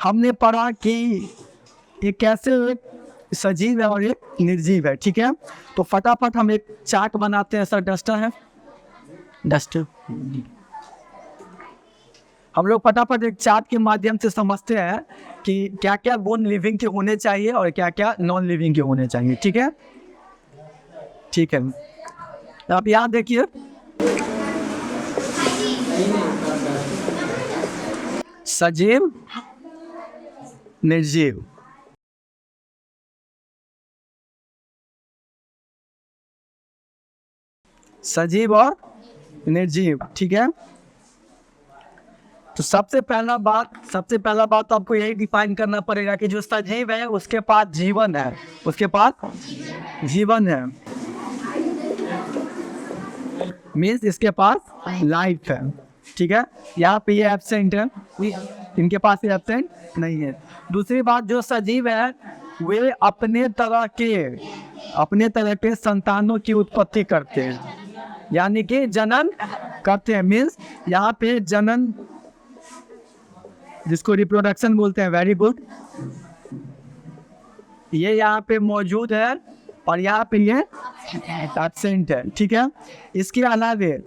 हमने पढ़ा कि ये कैसे एक सजीव है और एक निर्जीव है, ठीक है। तो फटाफट हम एक चार्ट बनाते हैं। सर डस्टर है, डस्टर। हम लोग फटाफट एक चार्ट के माध्यम से समझते हैं कि क्या क्या गुण लिविंग के होने चाहिए और क्या क्या नॉन लिविंग के होने चाहिए, ठीक है। ठीक है, आप यहाँ देखिए, सजीव, निर्जीव। सजीव और निर्जीव, ठीक है। तो सबसे पहला बात तो आपको यही डिफाइन करना पड़ेगा कि जो सजीव है उसके पास जीवन है, उसके पास जीवन है, मीन्स इसके पास लाइफ है, ठीक है। यहाँ पे ये एब्सेंट है, इनके पास ये एब्सेंट नहीं है। दूसरी बात, जो सजीव है वे अपने तरह के संतानों की उत्पत्ति करते हैं, यानी कि जनन करते हैं। मीन्स यहाँ पे जनन, जिसको रिप्रोडक्शन बोलते हैं, वेरी गुड, ये यहाँ पे मौजूद है और यहाँ पे ये एब्सेंट है, ठीक है। इसके अलावे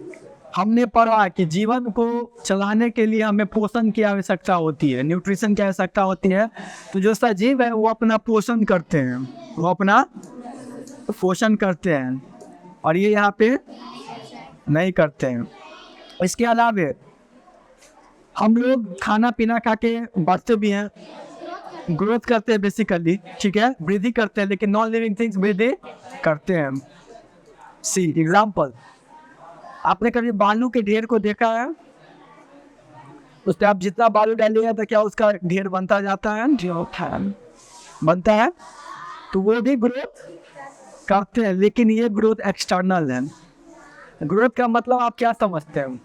हमने पढ़ा कि जीवन को चलाने के लिए हमें पोषण की आवश्यकता होती है, न्यूट्रिशन की आवश्यकता होती है। तो जो सजीव है वो अपना पोषण करते हैं, वो अपना पोषण करते हैं और ये यहाँ पे नहीं करते हैं। इसके अलावे हम लोग खाना पीना खा के बढ़ते भी हैं, ग्रोथ करते हैं बेसिकली, ठीक है, वृद्धि करते हैं, लेकिन नॉन लिविंग थिंग्स वृद्धि करते हैं। सी एग्जाम्पल, आपने कभी बालू के ढेर को देखा है? उस पर आप जितना बालू डालिएगा तो क्या उसका ढेर बनता जाता है? बनता है। तो वो भी ग्रोथ करते हैं, लेकिन ये ग्रोथ एक्सटर्नल है। ग्रोथ का मतलब आप क्या समझते हैं?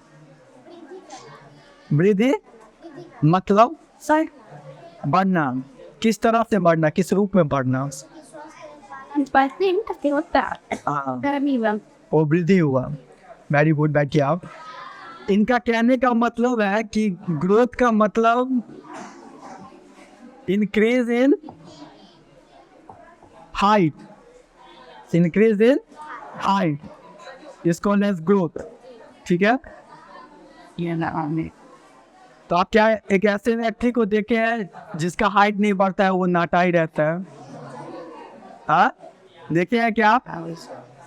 वृद्धि मतलब बढ़ना। किस तरह से बढ़ना, किस रूप में बढ़ना? वो वृद्धि हुआ। वेरी गुड, बैठिए आप। इनका कहने का मतलब है कि ग्रोथ का मतलब increase in height, increase in height, इसको लेस ग्रोथ, ठीक है। तो आप क्या एक ऐसे व्यक्ति को देखे हैं जिसका हाइट नहीं बढ़ता है, वो नाटा ही रहता है? हाँ, देखे हैं क्या आप?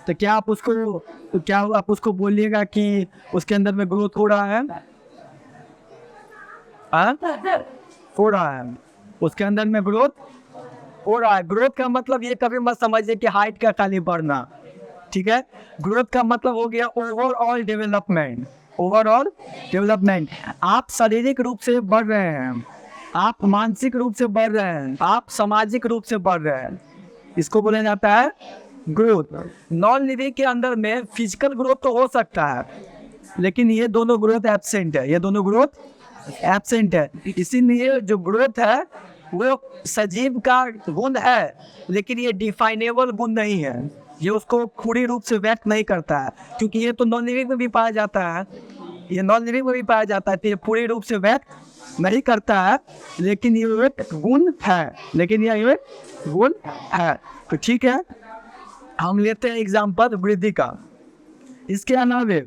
तो क्या आप उसको बोलिएगा कि उसके अंदर में ग्रोथ हो रहा है? हो रहा है, उसके अंदर में ग्रोथ हो रहा है। ग्रोथ का मतलब ये कभी मत समझिए कि हाइट का खाली बढ़ना, ठीक है। ग्रोथ का मतलब हो गया ओवरऑल डेवलपमेंट, ओवरऑल डेवलपमेंट। आप शारीरिक रूप से बढ़ रहे हैं, आप मानसिक रूप से बढ़ रहे हैं, आप सामाजिक रूप से बढ़ रहे हैं, इसको बोला जाता है ग्रोथ। नॉन लिविंग के अंदर में फिजिकल ग्रोथ तो हो सकता है, लेकिन ये दोनों ग्रोथ एब्सेंट है, ये दोनों ग्रोथ एब्सेंट है। इसीलिए जो ग्रोथ है वो सजीव का गुण है, लेकिन ये डिफाइनेबल गुण नहीं है, ये उसको पूरी रूप से व्यक्त नहीं करता है, क्योंकि ये तो नॉन लिविंग में भी पाया जाता है, ये नॉन लिविंग में भी पाया जाता है, तो ये पूरी रूप से व्यक्त नहीं करता है, लेकिन ये एक गुण है, लेकिन ये एक गुण है। तो ठीक है, हम लेते हैं एग्जाम्पल वृद्धि का। इसके अलावे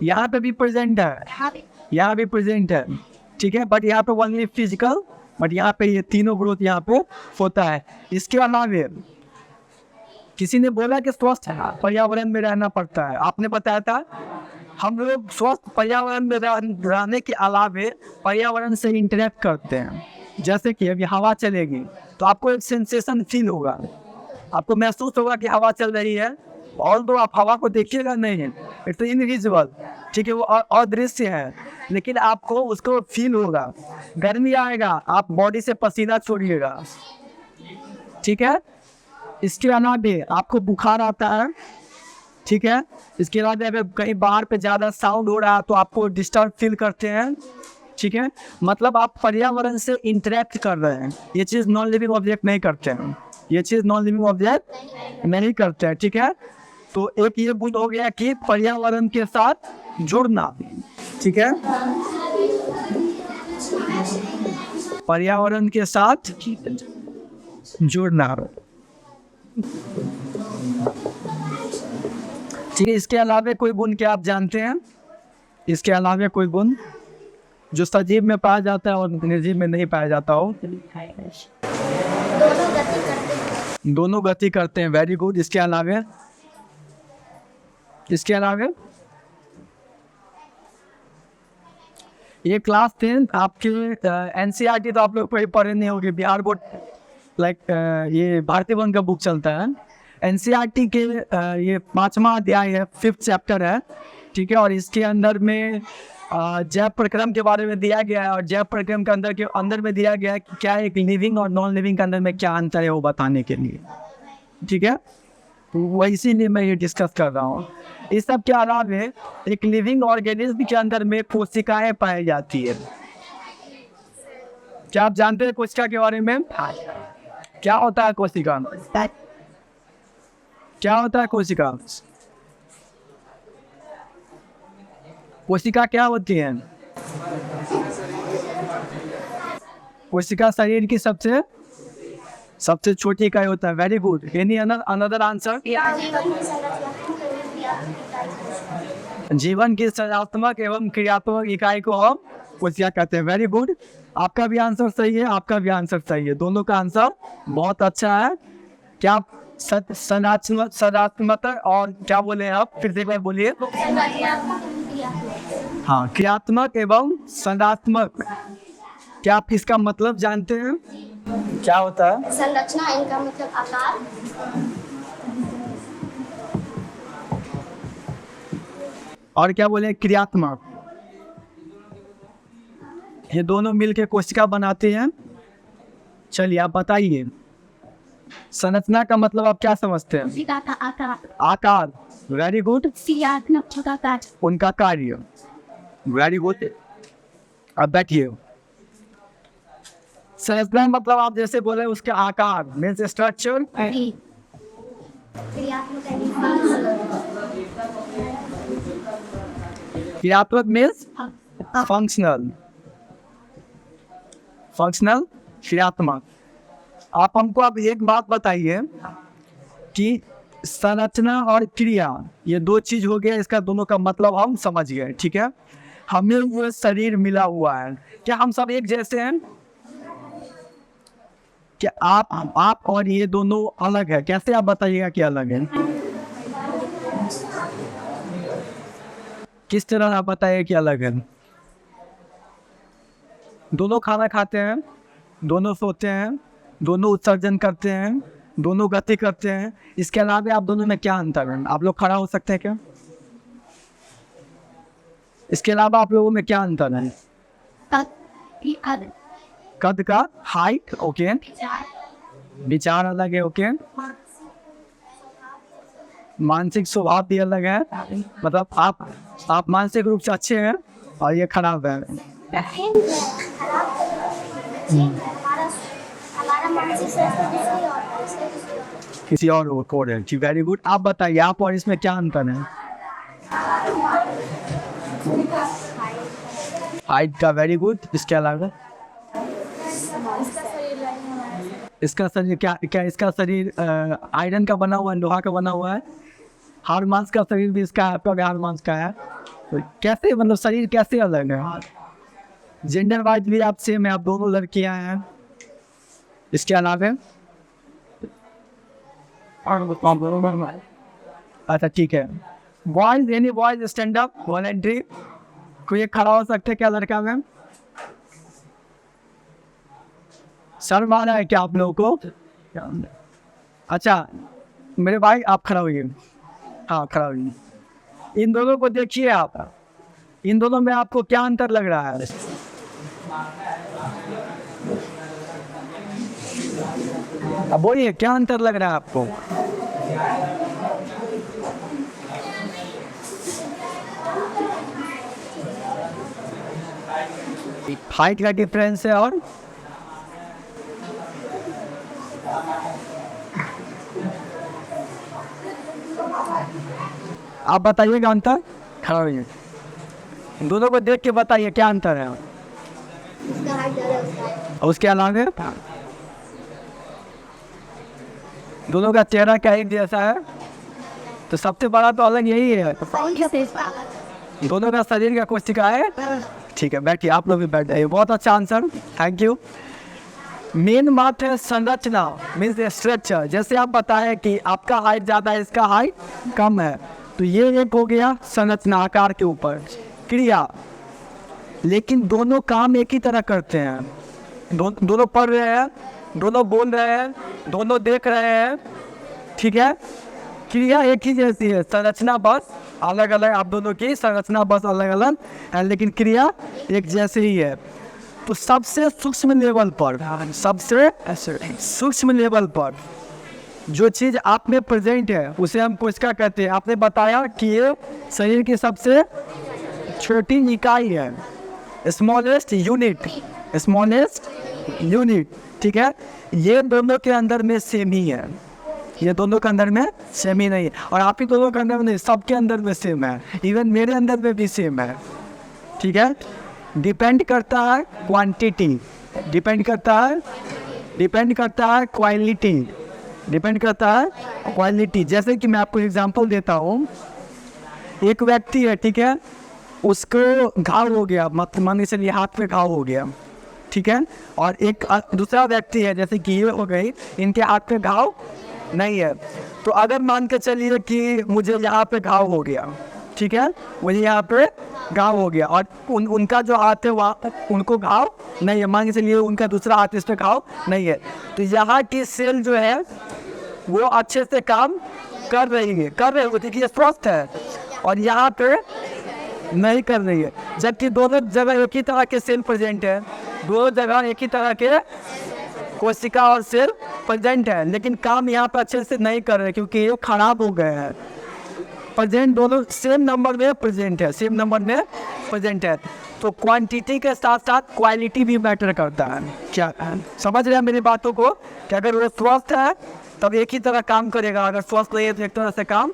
यहाँ पे भी प्रेजेंट है, यहाँ भी प्रेजेंट है, ठीक है, बट यहाँ पे ओनली फिजिकल, बट यहाँ पे ये तीनों ग्रोथ यहाँ पे होता है। इसके अलावे किसी ने बोला कि स्वस्थ पर्यावरण में रहना पड़ता है, आपने बताया था। हम लोग स्वस्थ पर्यावरण में रहने के अलावे पर्यावरण से इंटरेक्ट करते हैं। जैसे कि अभी हवा चलेगी तो आपको एक सेंसेशन फील होगा, आपको महसूस होगा कि हवा चल रही है, और तो आप हवा को देखिएगा नहीं, इट्स इनविजिबल, ठीक है, वो अदृश्य है, लेकिन आपको उसको फील होगा। गर्मी आएगा, आप बॉडी से पसीना छोड़िएगा, ठीक है। इसके अलावा आपको बुखार आता है, ठीक है। इसके अलावा अगर कहीं बाहर पे ज़्यादा साउंड हो रहा है तो आपको डिस्टर्ब फील करते हैं, ठीक है। मतलब आप पर्यावरण से इंटरेक्ट कर रहे हैं, ये चीज़ नॉन लिविंग ऑब्जेक्ट नहीं करते हैं, ये चीज़ नॉन लिविंग ऑब्जेक्ट नहीं करते हैं, ठीक है। तो एक ये गुण हो गया कि पर्यावरण के साथ जुड़ना, ठीक है। पर्यावरण के साथ जुड़ना। ठीक है, इसके अलावा कोई गुण क्या आप जानते हैं? इसके अलावा कोई गुण जो सजीव में पाया जाता है और निर्जीव में नहीं पाया जाता हो? दोनों गति करते हैं। Very good. इसके अलावा ये क्लास 10 आपके एनसीईआरटी तो आप लोग पढ़े नहीं होंगे। बिहार बोर्ड ये भारतीय वन का बुक चलता है। एनसीईआरटी के ये 5वां अध्याय है, 5th चैप्टर है। ठीक है, और इसके अंदर में जैव प्रक्रम के बारे में दिया गया है, और जैव प्रक्रम के अंदर में दिया गया है कि क्या एक लिविंग और नॉन लिविंग के अंदर में क्या अंतर है वो बताने के लिए। ठीक है, वो इसीलिए मैं ये डिस्कस कर रहा हूँ। इस सब के अलावा एक लिविंग ऑर्गेनिज्म के अंदर में कोशिकाएं पाई जाती है। क्या आप जानते हैं कोशिका के बारे में? क्या होता है कोशिका? क्या होता है कोशिका? कोशिका क्या होती है? कोशिका शरीर की सबसे छोटी इकाई होता है। Very good. Any another answer? जीवन की संरचनात्मक एवं क्रियात्मक इकाई को हम कोशिका कहते हैं। Very good. आपका भी आंसर सही है, आपका भी आंसर सही है। दोनों का आंसर बहुत अच्छा है। क्या संरचनात्मक और क्या बोले आप? फिर से बोलिए। हाँ, क्रियात्मक एवं संरचनात्मक। क्या आप इसका मतलब जानते हैं? क्या होता है? संरचना, इनका मतलब आकार। और क्या बोले? क्रियात्मक। ये दोनों मिलके कोशिका बनाते हैं। चलिए आप बताइए, संरचना का मतलब आप क्या समझते हैं? आकार। Very good. उनका कार्य। Very good. अब बैठिए। संरचना मतलब आप जैसे बोले उसके आकार मीन्स स्ट्रक्चर। क्रियात्मक मीन्स फंक्शनल। क्रियात्मक। आप हमको अब एक बात बताइए कि संरचना और क्रिया ये दो चीज हो गया, इसका दोनों का मतलब हम समझ गए। ठीक है, हमें वो शरीर मिला हुआ है। क्या हम सब एक जैसे हैं? क्या आप और ये दोनों अलग है? कैसे आप बताइएगा कि अलग है? किस तरह आप बताइए कि अलग है? दोनों खाना खाते हैं, दोनों सोते हैं, दोनों उत्सर्जन करते हैं, दोनों गति करते हैं। इसके अलावा आप दोनों में क्या अंतर है? आप लोग खड़ा हो सकते हैं क्या? इसके अलावा आप लोगों में क्या अंतर है? कद का, हाइट। ओके। विचार अलग है। ओके। मानसिक स्वभाव भी अलग है। मतलब आप मानसिक रूप से अच्छे हैं और ये खराब है। किसी और को है। Very good. आप बताइए, आप और इसमें क्या अंतर है? हाइट का। Very good. इसके अलावा इसका शरीर क्या इसका शरीर आयरन का बना हुआ है, लोहा का बना हुआ है। हार्मोन्स का शरीर भी इसका हार्मोन्स का है। तो कैसे, मतलब शरीर कैसे अलग है? जेंडर वाइज भी आप सेम है, आप दोनों लड़कियां हैं। इसके अलावा अच्छा ठीक है। Boys, any boys stand up voluntary. कोई खड़ा हो सकते हैं क्या लड़का में? सर माना है क्या आप लोगों को? अच्छा मेरे भाई आप खड़ा होइए। हाँ खड़ा होइए। इन दोनों को देखिए आप, इन दोनों में आपको क्या अंतर लग रहा है? अब बोलिए क्या अंतर लग रहा है आपको? हाइट का डिफरेंस है और आप बताइएगा अंतर। खड़ा होइए, दोनों को देख के बताइए क्या अंतर है। उसका हाइट ज़्यादा है, उसका height। और उसके अलावा दोनों का चेहरा क्या एक जैसा है? तो सबसे बड़ा तो अलग यही है, दोनों का शरीर का कोशिका है। ठीक है, बैठिए, आप लोग भी बैठ जाइए। बहुत अच्छा आंसर, थैंक यू। मेन बात है संरचना, मीन्स स्ट्रक्चर। जैसे आप बताएं कि आपका हाइट ज़्यादा है, इसका हाइट कम है, तो ये एक हो गया संरचना, आकार के ऊपर क्रिया। लेकिन दोनों काम एक ही तरह करते हैं, दोनों पढ़ रहे हैं, दोनों बोल रहे हैं, दोनों देख रहे हैं, ठीक है। क्रिया एक ही जैसी है, संरचना बस अलग अलग, आप दोनों की संरचना बस अलग अलग है, लेकिन क्रिया एक जैसे ही है। तो सबसे सूक्ष्म लेवल पर, सबसे सूक्ष्म लेवल पर जो चीज़ आप में प्रेजेंट है उसे हम कोशिका कहते हैं। आपने बताया कि ये शरीर की सबसे छोटी इकाई है, स्मॉलेस्ट यूनिट, स्मॉलेस्ट यूनिट, ठीक है। ये दोनों के अंदर में सेम ही है, ये दोनों के अंदर में सेम ही नहीं है। और आप ही दोनों के अंदर में नहीं, सबके अंदर में सेम है, इवन मेरे अंदर में भी सेम है, ठीक है। डिपेंड करता है क्वांटिटी, डिपेंड करता है क्वालिटी, डिपेंड करता है क्वालिटी। जैसे कि मैं आपको एग्जांपल देता हूँ, एक व्यक्ति है, ठीक है, उसको घाव हो गया, मतलब मान के चलिए हाथ पे घाव हो गया, ठीक है। और एक दूसरा व्यक्ति है, जैसे कि ये हो गई, इनके हाथ पे घाव नहीं है। तो अगर मान के चलिए कि मुझे यहाँ पे घाव हो गया, ठीक है, मुझे यहाँ पे घाव हो गया, और उनका जो हाथ है वहाँ उनको घाव नहीं है, मान के चलिए उनका दूसरा हाथ इस पे घाव नहीं है। तो यहाँ की सेल जो है वो अच्छे से काम कर रही है, देखिए स्वस्थ है, और यहाँ पे नहीं कर रही है। जबकि दोनों जगह एक ही तरह के सेल प्रेजेंट है, दोनों जगह एक ही तरह के कोशिका और सेल प्रेजेंट है, लेकिन काम यहाँ पर अच्छे से नहीं कर रहे क्योंकि ये खराब हो गए हैं। प्रेजेंट दोनों सेम नंबर में प्रेजेंट है, सेम नंबर में प्रेजेंट है। तो क्वांटिटी के साथ साथ क्वालिटी भी मैटर करता है। क्या समझ रहे हैं मेरी बातों को? कि अगर वो स्वस्थ है तब एक ही तरह काम करेगा, अगर स्वस्थ नहीं है तो एक तरह से काम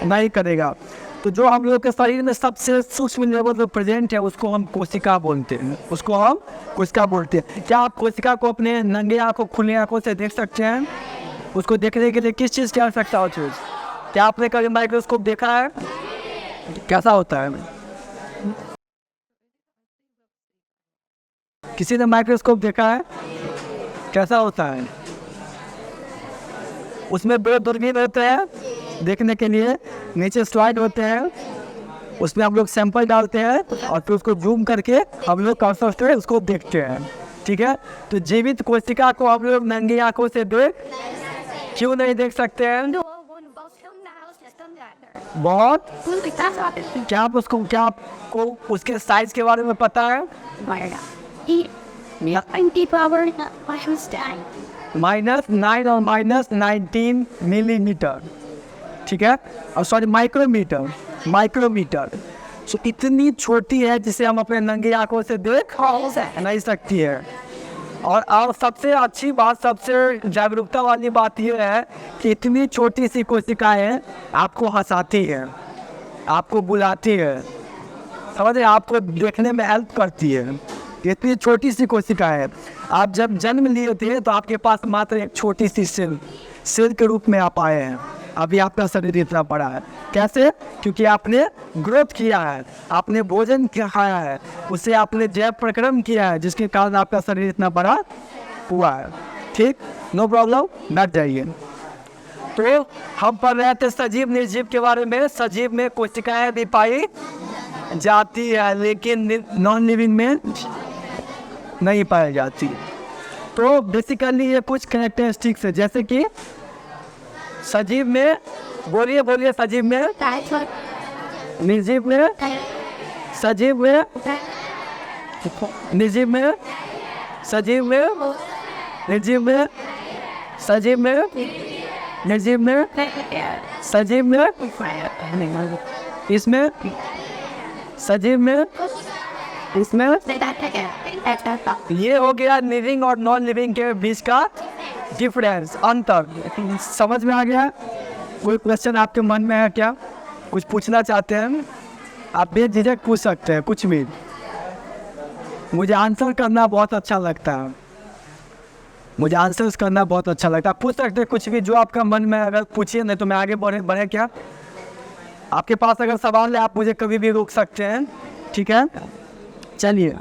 नहीं करेगा। तो जो हम लोग के शरीर में सबसे सूक्ष्म लेवल में प्रेजेंट है उसको हम कोशिका बोलते हैं, उसको हम कोशिका बोलते हैं। क्या आप कोशिका को अपने नंगे आंखों, खुली आंखों से देख सकते हैं? उसको देखने के लिए किस चीज़ की आवश्यकता होती है? क्या आपने कभी माइक्रोस्कोप देखा है? कैसा होता है? किसी ने माइक्रोस्कोप देखा है? कैसा होता है? उसमें बड़े दूरबीन होते हैं देखने के लिए, नीचे स्लाइड होते हैं, उसमें हम लोग सैंपल डालते हैं और फिर उसको जूम करके हम लोग कंसंट्रेट उसको देखते हैं, ठीक है। तो जीवित कोशिका को हम लोग नंगी आंखों से क्यों नहीं देख सकते हैं? बहुत क्या आपको उसके साइज के बारे में पता है? -9 और -19 मिलीमीटर, ठीक है, और सॉरी माइक्रोमीटर। सो इतनी छोटी है जिसे हम अपने नंगी आंखों से देख नहीं सकती है। और सबसे अच्छी बात, सबसे जागरूकता वाली बात यह है कि इतनी छोटी सी कोशिकाएं आपको हंसाती है, आपको बुलाती है, समझ रहे, आपको देखने में हेल्प करती है। इतनी छोटी सी कोशिका है। आप जब जन्म लिए थे तो आपके पास मात्र एक छोटी सी सेल के रूप में आप आए हैं। अभी आपका शरीर इतना बड़ा है, कैसे? क्योंकि आपने ग्रोथ किया है, आपने भोजन खाया है, उससे आपने जैव प्रक्रम किया है, जिसके कारण आपका शरीर इतना बड़ा हुआ है। ठीक, नो प्रॉब्लम, बैठ जाइए। तो हम पढ़ रहे थे सजीव निर्जीव के बारे में। सजीव में कोशिकाएं भी पाई जाती है, लेकिन नॉन लिविंग में नहीं पाई जाती। तो बेसिकली ये कुछ कैरेक्टरिस्टिक्स है, जैसे कि सजीव में, बोलिए सजीव में, निर्जीव में, सजीव में, निर्जीव में, सजीव में, निर्जीव में, सजीव में, निर्जीव में, सजीव में, इसमें, सजीव में, इसमें। ये हो गया लिविंग और नॉन लिविंग के बीच का डिफरेंस, अंतर। समझ में आ गया? कोई क्वेश्चन आपके मन में है क्या? कुछ पूछना चाहते हैं? आप बेझिझक पूछ सकते हैं, कुछ भी। मुझे आंसर करना बहुत अच्छा लगता है, मुझे आंसर्स करना बहुत अच्छा लगता है। पूछ सकते हैं कुछ भी जो आपका मन में, अगर पूछिए, नहीं तो मैं आगे बढ़े क्या। आपके पास अगर सवाल है आप मुझे कभी भी रोक सकते हैं, ठीक है। चलिए।